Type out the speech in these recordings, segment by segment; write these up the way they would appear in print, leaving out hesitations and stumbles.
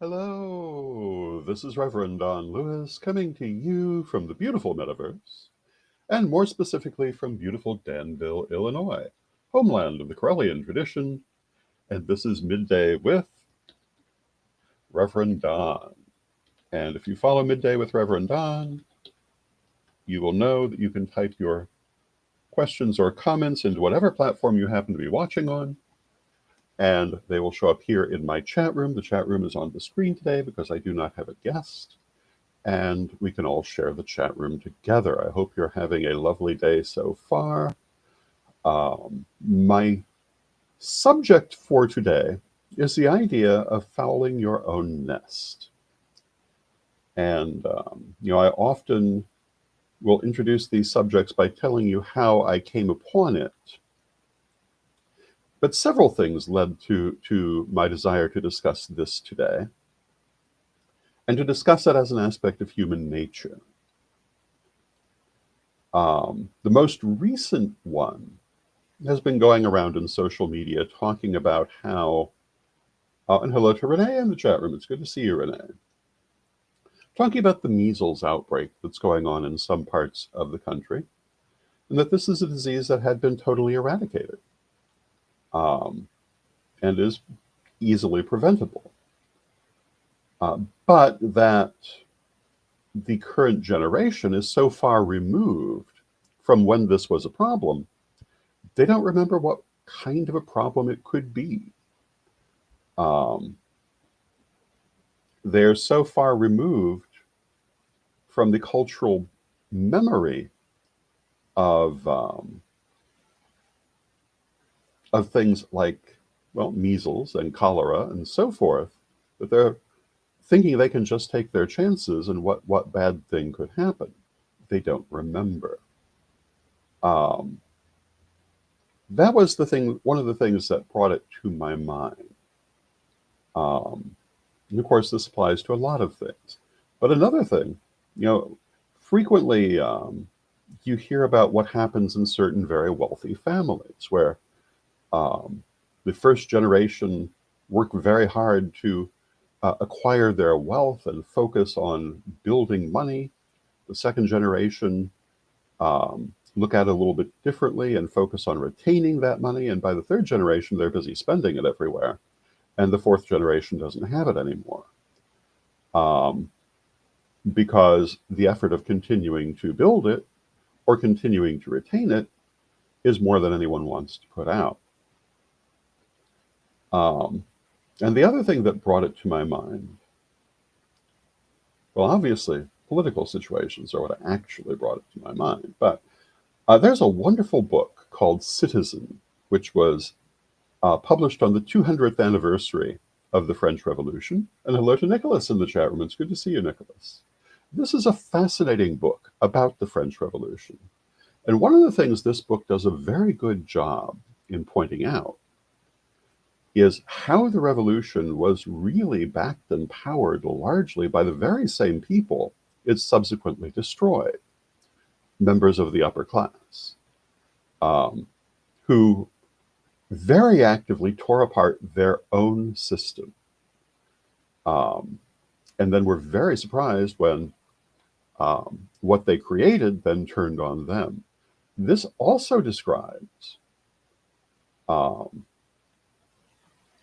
Hello, this is Reverend Don Lewis coming to you from the beautiful metaverse, and more specifically from beautiful Danville, Illinois, homeland of the Corellian tradition, and this is Midday with Reverend Don. And if you follow Midday with Reverend Don, you will know that you can type your questions or comments into whatever platform you happen to be watching on, and they will show up here in my chat room. The chat room is on the screen today because I do not have a guest, and we can all share the chat room together. I hope you're having a lovely day so far. My subject for today is the idea of fouling your own nest. And, I often will introduce these subjects by telling you how I came upon it. But several things led to my desire to discuss this today, and to discuss it as an aspect of human nature. The most recent one has been going around in social media talking about how, and hello to Renee in the chat room. It's good to see you, Renee. Talking about the measles outbreak that's going on in some parts of the country, and that this is a disease that had been totally eradicated, and is easily preventable. But that the current generation is so far removed from when this was a problem, they don't remember what kind of a problem it could be. They're so far removed from the cultural memory of things like, well, measles and cholera and so forth, that they're thinking they can just take their chances and what bad thing could happen. They don't remember. That was one of the things that brought it to my mind. And of course, this applies to a lot of things. But another thing, frequently you hear about what happens in certain very wealthy families where the first generation work very hard to acquire their wealth and focus on building money. The second generation look at it a little bit differently and focus on retaining that money. And by the third generation, they're busy spending it everywhere. And the fourth generation doesn't have it anymore. Because the effort of continuing to build it or continuing to retain it is more than anyone wants to put out. And the other thing that brought it to my mind, well, obviously, political situations are what actually brought it to my mind. But there's a wonderful book called Citizen, which was published on the 200th anniversary of the French Revolution. And hello to Nicholas in the chat room. It's good to see you, Nicholas. This is a fascinating book about the French Revolution. And one of the things this book does a very good job in pointing out is how the revolution was really backed and powered largely by the very same people it subsequently destroyed, members of the upper class, who very actively tore apart their own system. And then were very surprised when what they created then turned on them. This also describes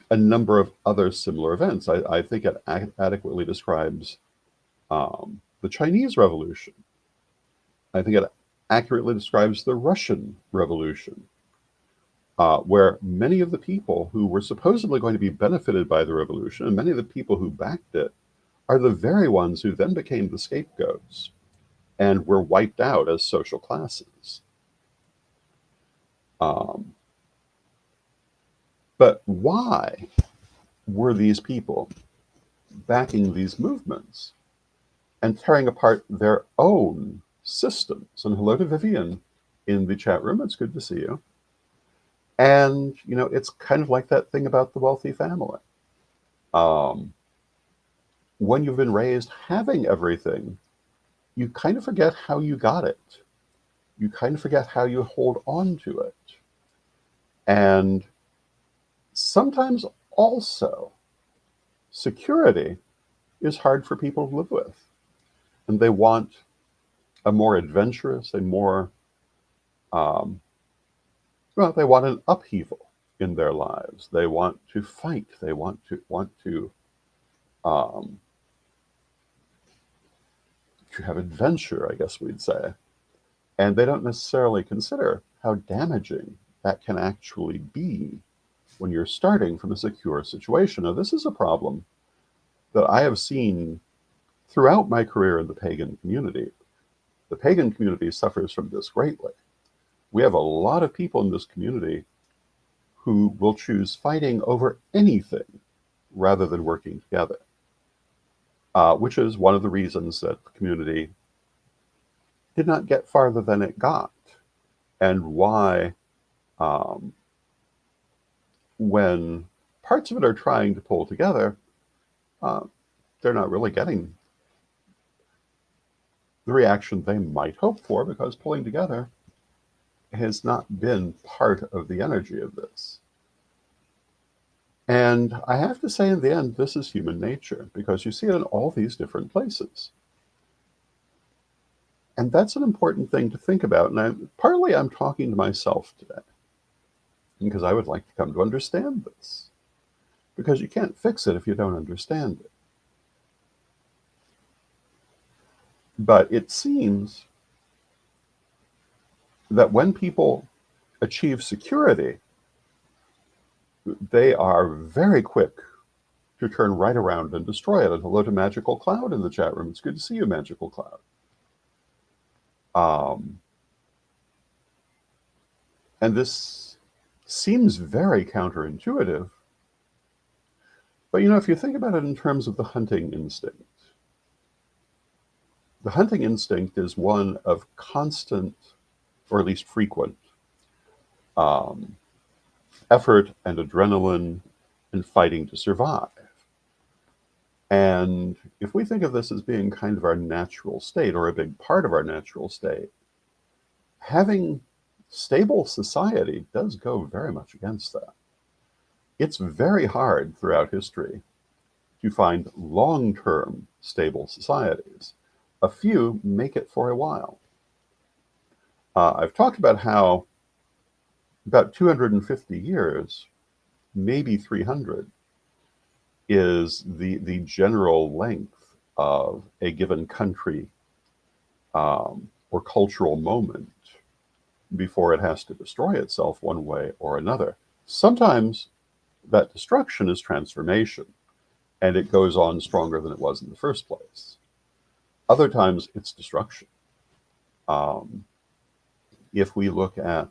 a number of other similar events. I think it adequately describes the Chinese Revolution. I think it accurately describes the Russian Revolution, where many of the people who were supposedly going to be benefited by the revolution, and many of the people who backed it, are the very ones who then became the scapegoats and were wiped out as social classes. But why were these people backing these movements and tearing apart their own systems? And hello to Vivian in the chat room. It's good to see you. And, it's kind of like that thing about the wealthy family. When you've been raised having everything, you kind of forget how you got it. You kind of forget how you hold on to it. And sometimes also security is hard for people to live with. And they want a more adventurous, a more, um, well, they want an upheaval in their lives. They want to fight. They um, to have adventure, I guess we'd say. And they don't necessarily consider how damaging that can actually be when you're starting from a secure situation. Now, this is a problem that I have seen throughout my career in the pagan community. The pagan community suffers from this greatly. We have a lot of people in this community who will choose fighting over anything rather than working together, which is one of the reasons that the community did not get farther than it got, and why, um, when parts of it are trying to pull together, uh, they're not really getting the reaction they might hope for, because pulling together has not been part of the energy of this. And I have to say, in the end, this is human nature, because you see it in all these different places. And that's an important thing to think about. And partly I'm talking to myself today, because I would like to come to understand this. Because you can't fix it if you don't understand it. But it seems that when people achieve security, they are very quick to turn right around and destroy it. And hello to Magical Cloud in the chat room. It's good to see you, Magical Cloud. And this seems very counterintuitive. But if you think about it in terms of the hunting instinct is one of constant, or at least frequent, um, effort and adrenaline and fighting to survive. And if we think of this as being kind of our natural state, or a big part of our natural state, having stable society does go very much against that. It's very hard throughout history to find long-term stable societies. A few make it for a while. I've talked about how about 250 years, maybe 300, is the general length of a given country, or cultural moment before it has to destroy itself one way or another. Sometimes that destruction is transformation, and it goes on stronger than it was in the first place. Other times it's destruction. If we look at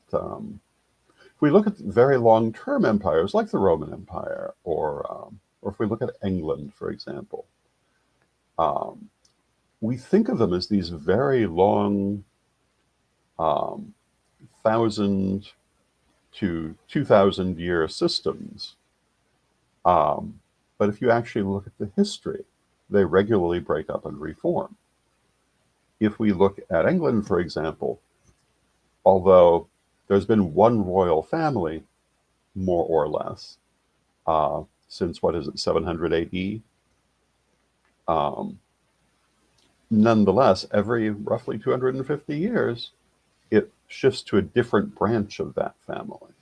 very long-term empires like the Roman Empire, or if we look at England, for example, we think of them as these very long, 1,000 to 2,000 year systems. But if you actually look at the history, they regularly break up and reform. If we look at England, for example, although there's been one royal family, more or less, since, 700 AD, nonetheless, every roughly 250 years, it shifts to a different branch of that family.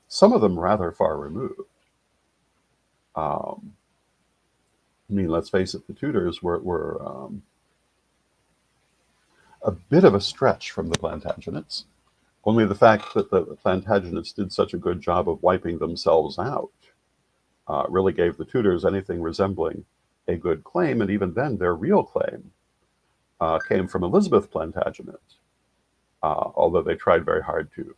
Some of them rather far removed. Let's face it, the Tudors were a bit of a stretch from the Plantagenets. Only the fact that the Plantagenets did such a good job of wiping themselves out really gave the Tudors anything resembling a good claim, and even then their real claim came from Elizabeth Plantagenet, although they tried very hard to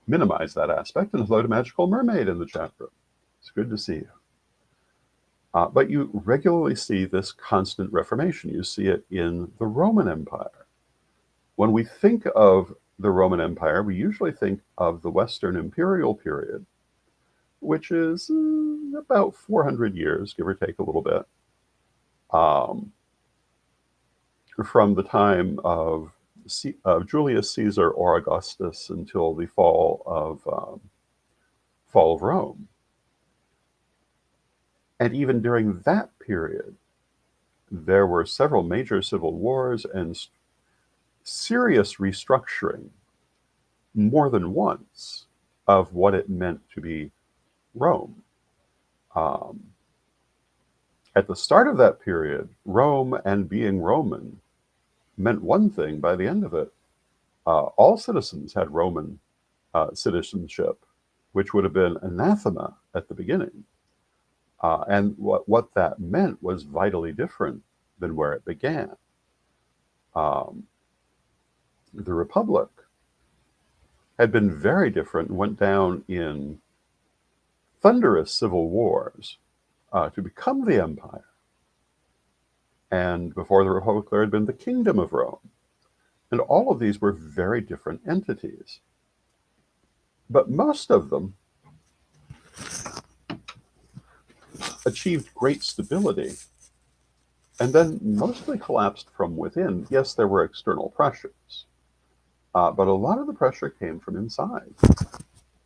minimize that aspect. And hello to Magical Mermaid in the chat room. It's good to see you. But you regularly see this constant reformation. You see it in the Roman Empire. When we think of the Roman Empire, we usually think of the Western imperial period, which is about 400 years, give or take a little bit, from the time of Julius Caesar or Augustus until the fall of Rome. And even during that period, there were several major civil wars and serious restructuring more than once of what it meant to be Rome. Um, at the start of that period, Rome and being Roman meant one thing. By the end of it, all citizens had Roman citizenship, which would have been anathema at the beginning. And what that meant was vitally different than where it began. Um, the Republic had been very different and went down in thunderous civil wars to become the empire. And before the Republic, there had been the Kingdom of Rome. And all of these were very different entities. But most of them achieved great stability and then mostly collapsed from within. Yes, there were external pressures, but a lot of the pressure came from inside.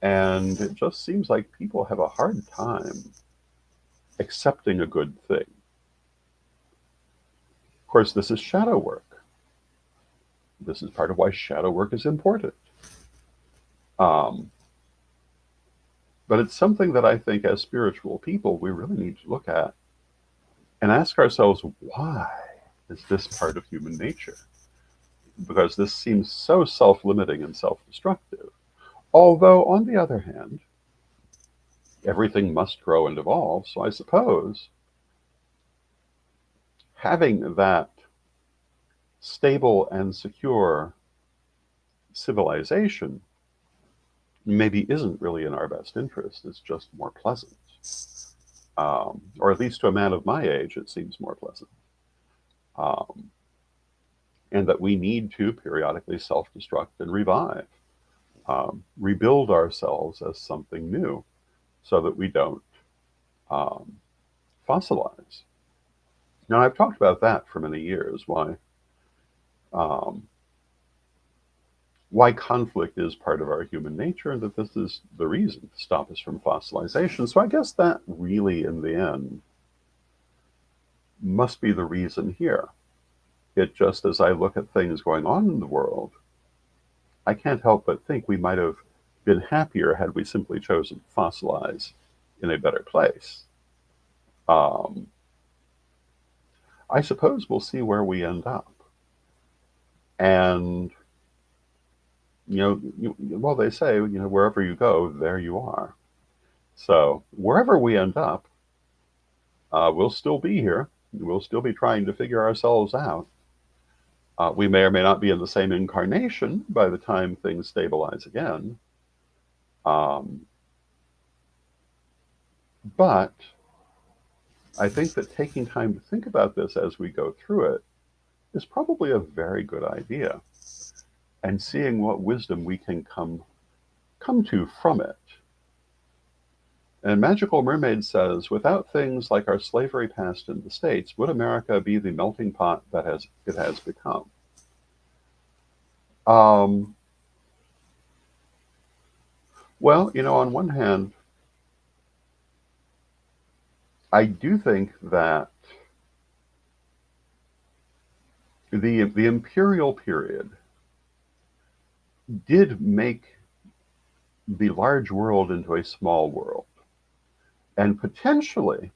And it just seems like people have a hard time accepting a good thing. Of course, this is shadow work. This is part of why shadow work is important. Um, but it's something that I think as spiritual people, we really need to look at and ask ourselves, why is this part of human nature? Because this seems so self-limiting and self-destructive. Although, on the other hand, everything must grow and evolve. So I suppose having that stable and secure civilization maybe isn't really in our best interest. It's just more pleasant. Or at least to a man of my age, it seems more pleasant. Um, and that we need to periodically self-destruct and revive, rebuild ourselves as something new so that we don't um, fossilize. Now, I've talked about that for many years, um, why conflict is part of our human nature, and that this is the reason to stop us from fossilization. So I guess that really, in the end, must be the reason here. It just, as I look at things going on in the world, I can't help but think we might have been happier had we simply chosen to fossilize in a better place. Um, I suppose we'll see where we end up. And, well, they say, wherever you go, there you are. So wherever we end up, we'll still be here. We'll still be trying to figure ourselves out. We may or may not be in the same incarnation by the time things stabilize again. But I think that taking time to think about this as we go through it is probably a very good idea. And seeing what wisdom we can come to from it. And Magical Mermaid says, without things like our slavery past in the States, would America be the melting pot that it has become? Well, on one hand, I do think that the imperial period did make the large world into a small world, and potentially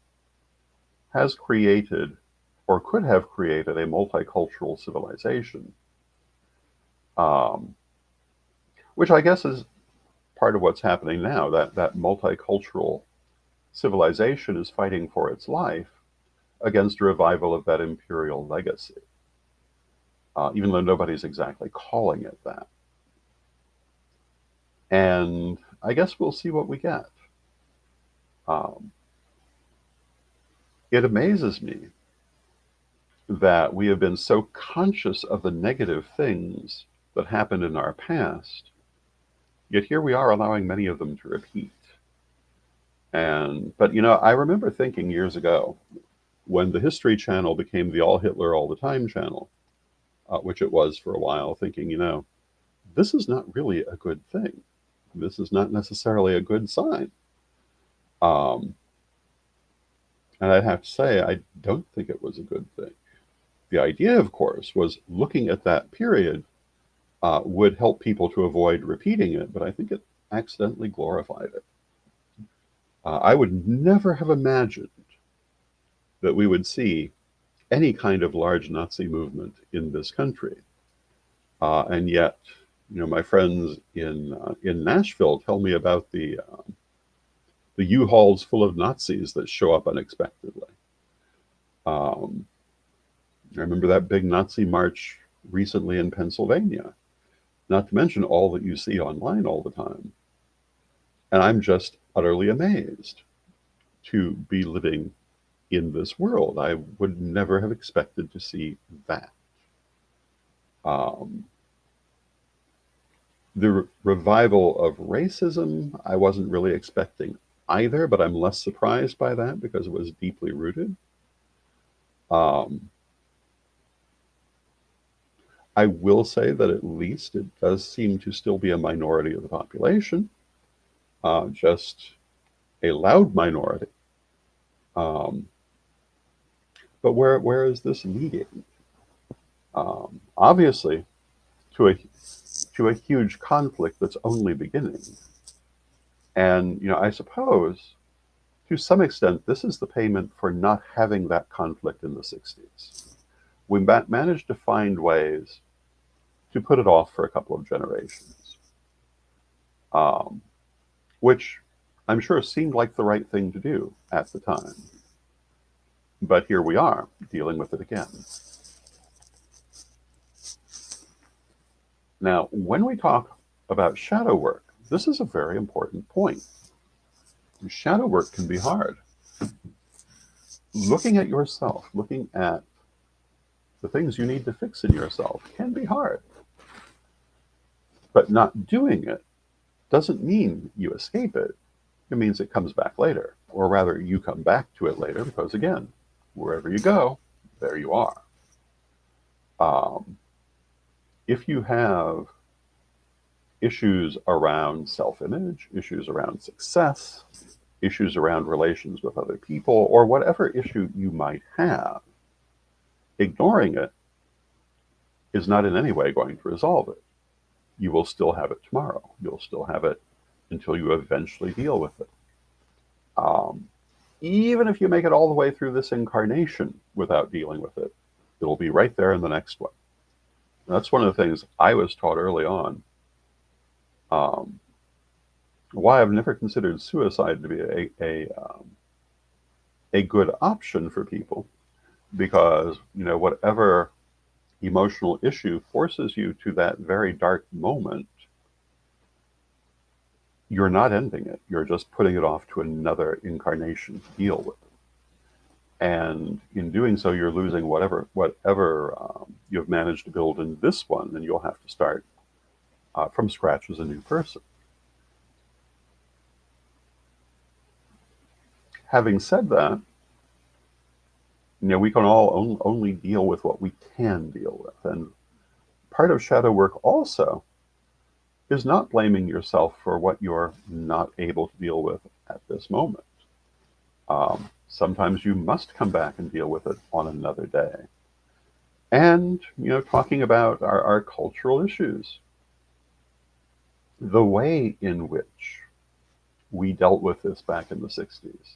has created or could have created a multicultural civilization, which I guess is part of what's happening now. That multicultural civilization is fighting for its life against a revival of that imperial legacy, even though nobody's exactly calling it that. And I guess we'll see what we get. It amazes me that we have been so conscious of the negative things that happened in our past, yet here we are allowing many of them to repeat. But I remember thinking years ago, when the History Channel became the All Hitler All the Time channel, which it was for a while, thinking, this is not really a good thing. This is not necessarily a good sign. Um, And I'd have to say, I don't think it was a good thing. The idea, of course, was looking at that period would help people to avoid repeating it, but I think it accidentally glorified it. I would never have imagined that we would see any kind of large Nazi movement in this country. And yet, my friends in Nashville tell me about the U-Hauls full of Nazis that show up unexpectedly. Um, I remember that big Nazi march recently in Pennsylvania, not to mention all that you see online all the time. And I'm just utterly amazed to be living in this world. I would never have expected to see that. Um, the revival of racism, I wasn't really expecting either, but I'm less surprised by that because it was deeply rooted. Um, I will say that at least it does seem to still be a minority of the population, just a loud minority. Um, but where is this leading? Obviously, to a huge conflict that's only beginning. And I suppose to some extent this is the payment for not having that conflict in the 60s. We managed to find ways to put it off for a couple of generations, um, which I'm sure seemed like the right thing to do at the time. But here we are dealing with it again. Now, when we talk about shadow work, this is a very important point. Shadow work can be hard. Looking at yourself, looking at the things you need to fix in yourself can be hard. But not doing it doesn't mean you escape it. It means it comes back later. Or rather, you come back to it later because, again, wherever you go, there you are. Um, if you have issues around self-image, issues around success, issues around relations with other people, or whatever issue you might have, ignoring it is not in any way going to resolve it. You will still have it tomorrow. You'll still have it until you eventually deal with it. Um, Even if you make it all the way through this incarnation without dealing with it, it'll be right there in the next one. That's one of the things I was taught early on. Um, why I've never considered suicide to be a good option for people, because whatever emotional issue forces you to that very dark moment, you're not ending it. You're just putting it off to another incarnation to deal with. And in doing so, you're losing whatever you've managed to build in this one, and you'll have to start from scratch as a new person. Having said that, we can all only deal with what we can deal with. And part of shadow work also is not blaming yourself for what you're not able to deal with at this moment. Sometimes you must come back and deal with it on another day. And, talking about our cultural issues, the way in which we dealt with this back in the 60s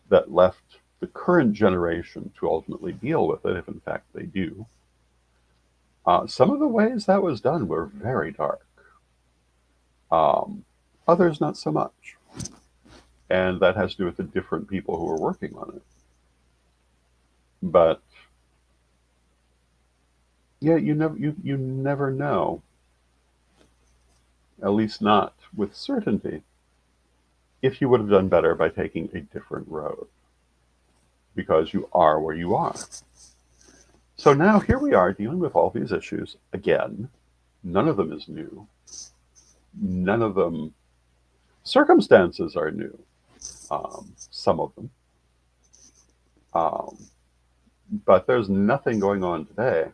that left the current generation to ultimately deal with it, if in fact they do. Some of the ways that was done were very dark. Um, Others, not so much. And that has to do with the different people who are working on it. But yeah, you never know, at least not with certainty, if you would have done better by taking a different road, because you are where you are. So now here we are dealing with all these issues again. None of them is new. None of them, circumstances are new, some of them. Um, but there's nothing going on today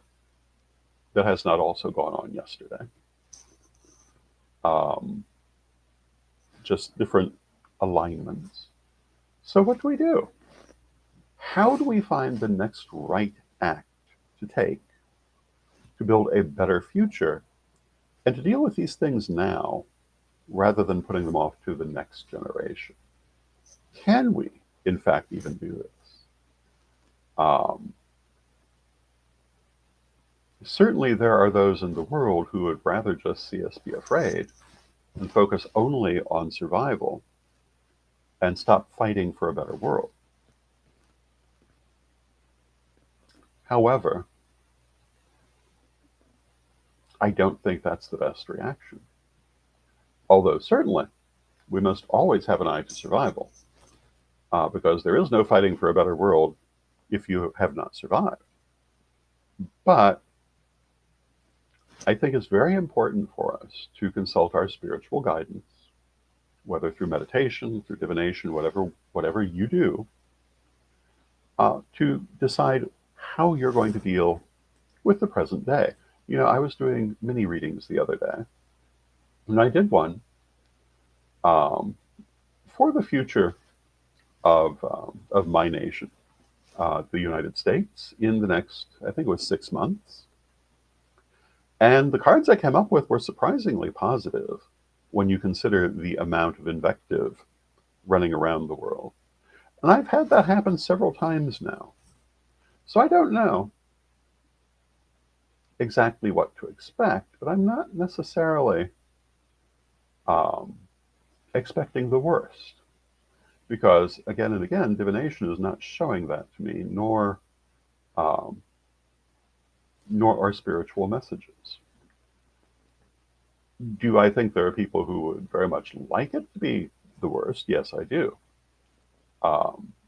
that has not also gone on yesterday. Um, just different alignments. So what do we do? how do we find the next right act to take to build a better future and to deal with these things now rather than putting them off to the next generation? Can we, in fact, even do this? Um, Certainly, there are those in the world who would rather just see us be afraid and focus only on survival and stop fighting for a better world. However, I don't think that's the best reaction. Although, certainly, we must always have an eye to survival, because there is no fighting for a better world if you have not survived. But I think it's very important for us to consult our spiritual guidance, whether through meditation, through divination, whatever you do, to decide how you're going to deal with the present day. You know, I was doing mini readings the other day, and I did one um, for the future of my nation, the United States, in the next, I think it was 6 months. And the cards I came up with were surprisingly positive when you consider the amount of invective running around the world. And I've had that happen several times now. So I don't know exactly what to expect, but I'm not necessarily um, expecting the worst. Because again and again, divination is not showing that to me, um, nor are spiritual messages. Do I think there are people who would very much like it to be the worst? Yes, I do.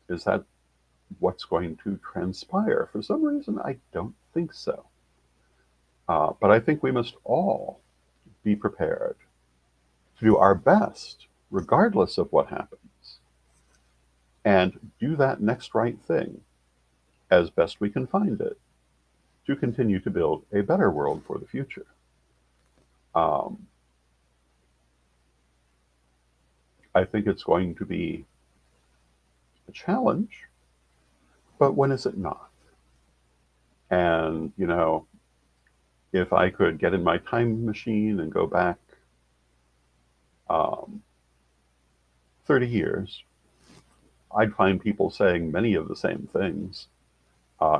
Is that what's going to transpire? For some reason, I don't think so. But I think we must all be prepared to do our best, regardless of what happens, and do that next right thing as best we can find it to continue to build a better world for the future. Um, I think it's going to be a challenge, but when is it not? And, you know, if I could get in my time machine and go back um, 30 years, I'd find people saying many of the same things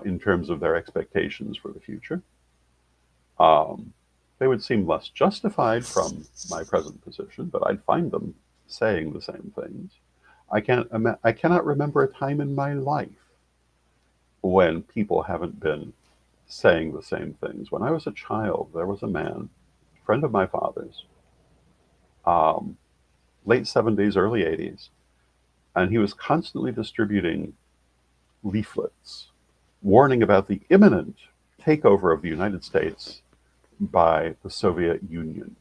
in terms of their expectations for the future. Um, they would seem less justified from my present position, but I'd find them saying the same things. I cannot remember a time in my life when people haven't been saying the same things. When I was a child, there was a man, a friend of my father's, um, late 70s, early 80s, and he was constantly distributing leaflets warning about the imminent takeover of the United States by the Soviet Union,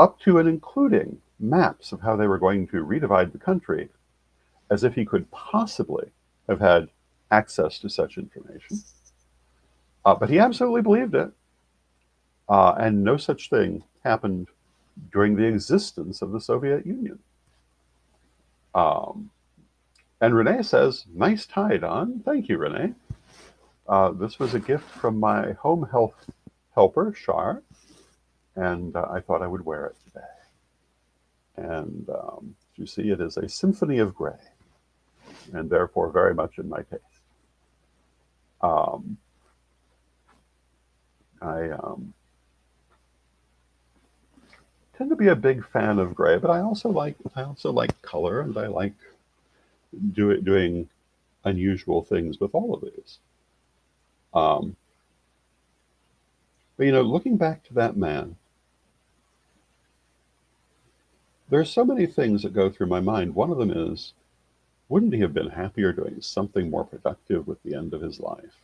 up to and including maps of how they were going to redivide the country, as if he could possibly have had access to such information. But he absolutely believed it, and no such thing happened during the existence of the Soviet Union. Um, and Renee says, "Nice tie, Don." Thank you, Renee. This was a gift from my home health helper, Shar, and I thought I would wear it today. And you see, it is a symphony of gray, and therefore very much in my taste. Um, I tend to be a big fan of gray, but I also like color, and I like doing unusual things with all of these. Um, but you know, looking back to that man, there's so many things that go through my mind. One of them is, wouldn't he have been happier doing something more productive with the end of his life?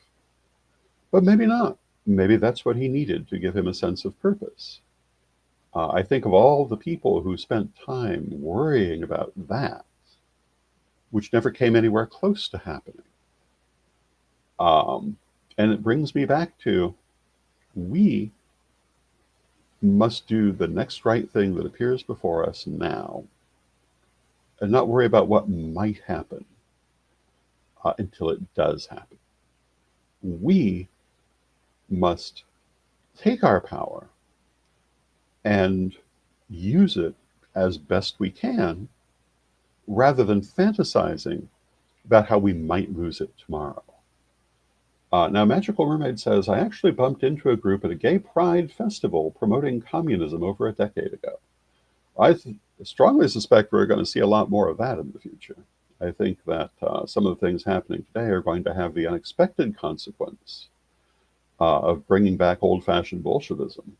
But maybe not. Maybe that's what he needed to give him a sense of purpose. I think of all the people who spent time worrying about that, which never came anywhere close to happening. Um, and it brings me back to, we must do the next right thing that appears before us now and not worry about what might happen. until it does happen. We must take our power and use it as best we can, rather than fantasizing about how we might lose it tomorrow. Now, Magical Mermaid says, I actually bumped into a group at a gay pride festival promoting communism over a decade ago. I strongly suspect we're going to see a lot more of that in the future. I think that some of the things happening today are going to have the unexpected consequence of bringing back old-fashioned Bolshevism,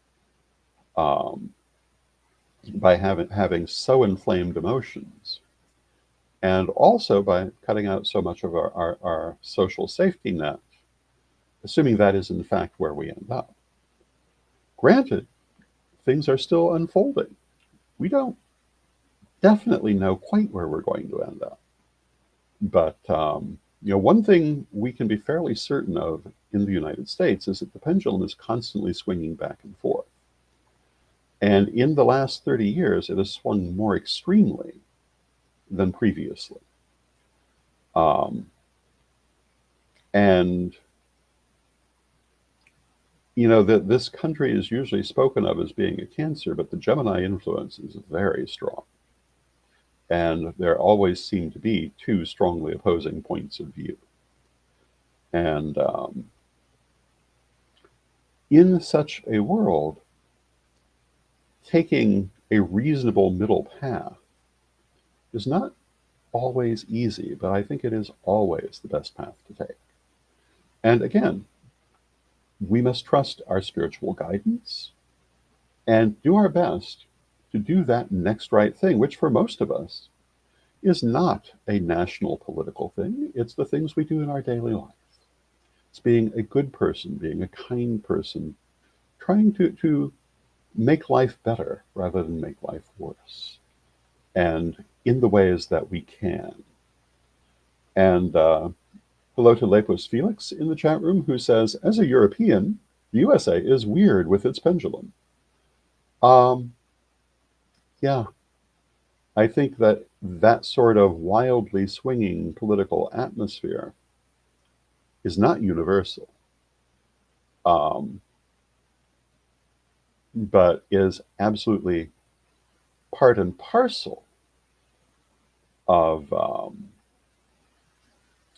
by having so inflamed emotions, and also by cutting out so much of our social safety net, assuming that is in fact where we end up. Granted, things are still unfolding. We don't definitely know quite where we're going to end up. But one thing we can be fairly certain of in the United States is that the pendulum is constantly swinging back and forth. And in the last 30 years, it has swung more extremely than previously. And that this country is usually spoken of as being a cancer, but the Gemini influence is very strong. And there always seem to be two strongly opposing points of view. And in such a world, taking a reasonable middle path is not always easy, but I think it is always the best path to take. And again, we must trust our spiritual guidance and do our best to do that next right thing, which for most of us is not a national political thing. It's the things we do in our daily life. It's being a good person, being a kind person, trying to make life better rather than make life worse, and in the ways that we can. And hello to Lepos Felix in the chat room, who says, as a European, the USA is weird with its pendulum. Yeah, I think that sort of wildly swinging political atmosphere is not universal, but is absolutely part and parcel of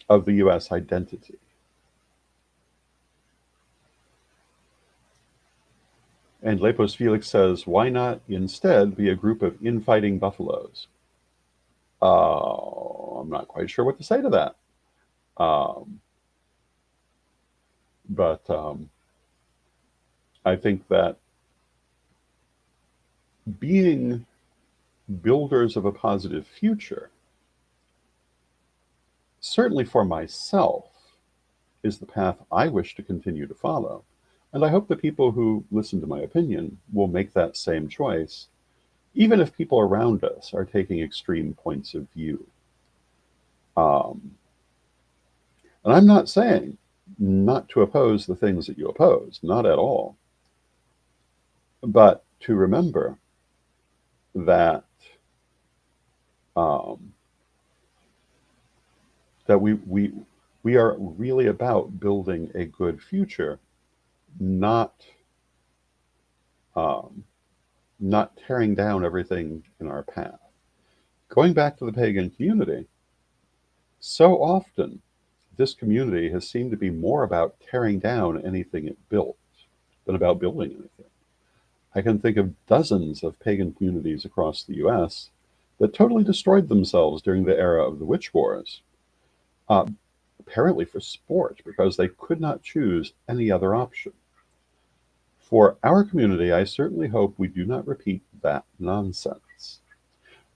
the U.S. identity. And Lepos Felix says, why not instead be a group of infighting buffaloes? I'm not quite sure what to say to that. But I think that being builders of a positive future, certainly for myself, is the path I wish to continue to follow. And I hope the people who listen to my opinion will make that same choice, even if people around us are taking extreme points of view. And I'm not saying not to oppose the things that you oppose, not at all. But to remember that that we are really about building a good future, not tearing down everything in our path. Going back to the pagan community, so often this community has seemed to be more about tearing down anything it built than about building anything. I can think of dozens of pagan communities across the US that totally destroyed themselves during the era of the witch wars, apparently for sport, because they could not choose any other option. For our community, I certainly hope we do not repeat that nonsense.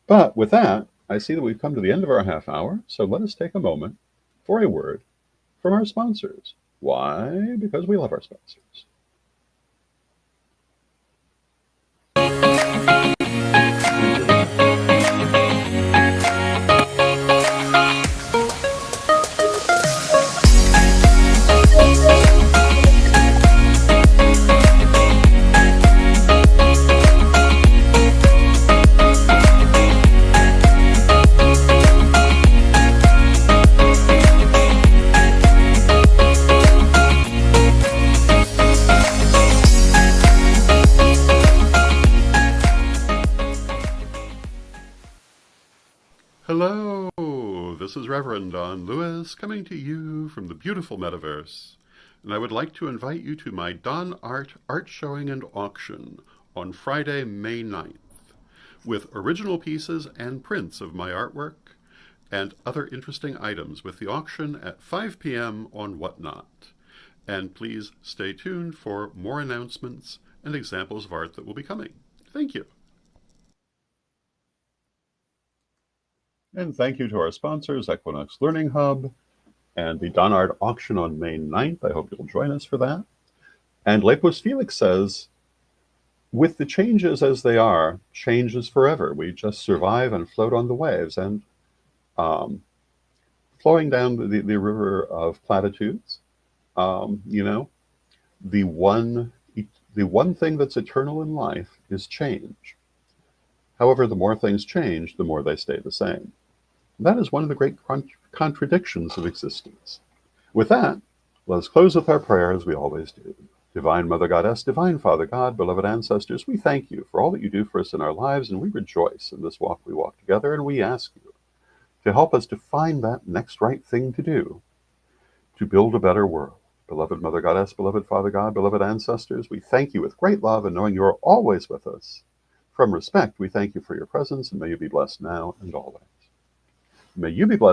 But with that, I see that we've come to the end of our half hour, so let us take a moment for a word from our sponsors. Why? Because we love our sponsors. this is Rev Don Lewis coming to you from the beautiful metaverse, and I would like to invite you to my Don Art showing and auction on Friday, May 9th, with original pieces and prints of my artwork and other interesting items, with the auction at 5 p.m. on Whatnot. And please stay tuned for more announcements and examples of art that will be coming. Thank you. And thank you to our sponsors, Equinox Learning Hub and the Don Art auction on May 9th. I hope you'll join us for that. And Lepus Felix says, with the changes as they are, change is forever. We just survive and float on the waves. And flowing down the river of platitudes, the one thing that's eternal in life is change. However, the more things change, the more they stay the same. That is one of the great contradictions of existence. With that, let us close with our prayer as we always do. Divine Mother Goddess, Divine Father God, beloved ancestors, we thank you for all that you do for us in our lives, and we rejoice in this walk we walk together, and we ask you to help us to find that next right thing to do, to build a better world. Beloved Mother Goddess, beloved Father God, beloved ancestors, we thank you with great love, and knowing you are always with us. From respect, we thank you for your presence, and may you be blessed now and always. May you be blessed.